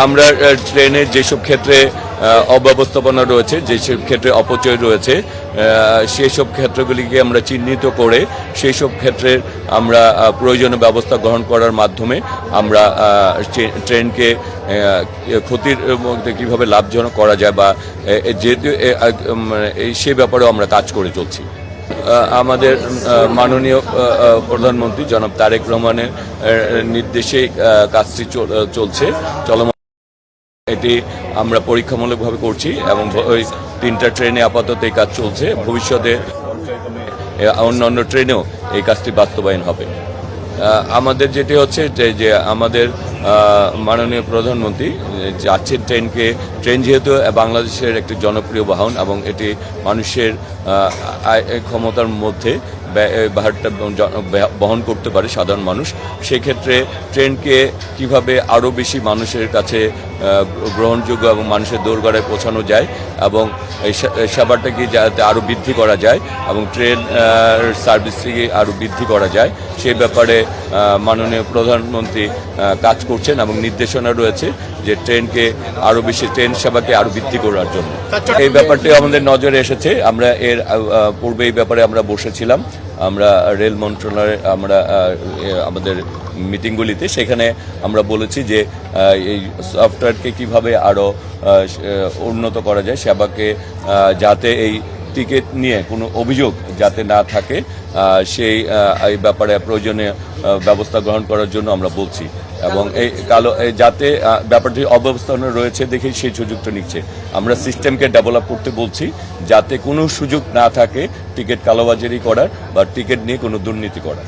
আমরা ট্রেনের যেসব ক্ষেত্রে অব্যবস্থাপনা রয়েছে, যেসব ক্ষেত্রে অপচয় রয়েছে, সেই সব ক্ষেত্রগুলিকে আমরা চিহ্নিত করে সেই সব ক্ষেত্রে আমরা প্রয়োজনীয় ব্যবস্থা গ্রহণ করার মাধ্যমে আমরা ট্রেনকে ক্ষতির মধ্যে কীভাবে লাভজনক করা যায় বা যেহেতু সে ব্যাপারেও আমরা কাজ করে চলছি। আমাদের মাননীয় প্রধানমন্ত্রী জনাব তারেক রহমানের নির্দেশে কাজটি চলমান। এটি আমরা পরীক্ষামূলকভাবে করছি এবং ওই 3টা ট্রেনে আপাতত এই কাজ চলছে। ভবিষ্যতে অন্যান্য ট্রেনেও এই কাজটি বাস্তবায়ন হবে। আমাদের যেটি হচ্ছে যে আমাদের মাননীয় প্রধানমন্ত্রী যাচ্ছেন ট্রেন যেহেতু বাংলাদেশের একটি জনপ্রিয় বাহন এবং এটি মানুষের ক্ষমতার মধ্যে ভারটা বহন করতে পারে সাধারণ মানুষ, সেক্ষেত্রে ট্রেনকে কিভাবে আরও বেশি মানুষের কাছে গ্রহণযোগ্য এবং মানুষের দোরগোড়ায় পৌঁছানো যায় এবং এই সেবাটাকে যাতে আরও বৃদ্ধি করা যায় এবং ট্রেন সার্ভিসটিকে আরও বৃদ্ধি করা যায় সেই ব্যাপারে মাননীয় প্রধানমন্ত্রী কাজ করছেন এবং নির্দেশনা রয়েছে যে ট্রেনকে আরও বেশি ট্রেন সেবাকে আরও বৃদ্ধি করার জন্য। এই ব্যাপারটি আমাদের নজরে এসেছে। আমরা এর পূর্বে এই ব্যাপারে আমরা বসেছিলাম, আমরা রেল মন্ত্রণালয়ে আমরা আমাদের মিটিংগুলিতে, সেখানে আমরা বলেছি যে এই সফটওয়্যারকে কীভাবে আরও উন্নত করা যায়, সেবাকে যাতে এই টিকিট নিয়ে কোনো অভিযোগ যাতে না থাকে সেই এই ব্যাপারে প্রয়োজনীয় ব্যবস্থা গ্রহণ করার জন্য আমরা বলছি এবং এই যাতে ব্যাপারটি অব্যবস্থাপনা রয়েছে দেখে সেই সুযোগটা নিচ্ছে। আমরা সিস্টেমকে ডেভেলপ করতে বলছি যাতে কোনো সুযোগ না থাকে টিকিট কালোবাজারি করার বা টিকিট নিয়ে কোনো দুর্নীতি করার।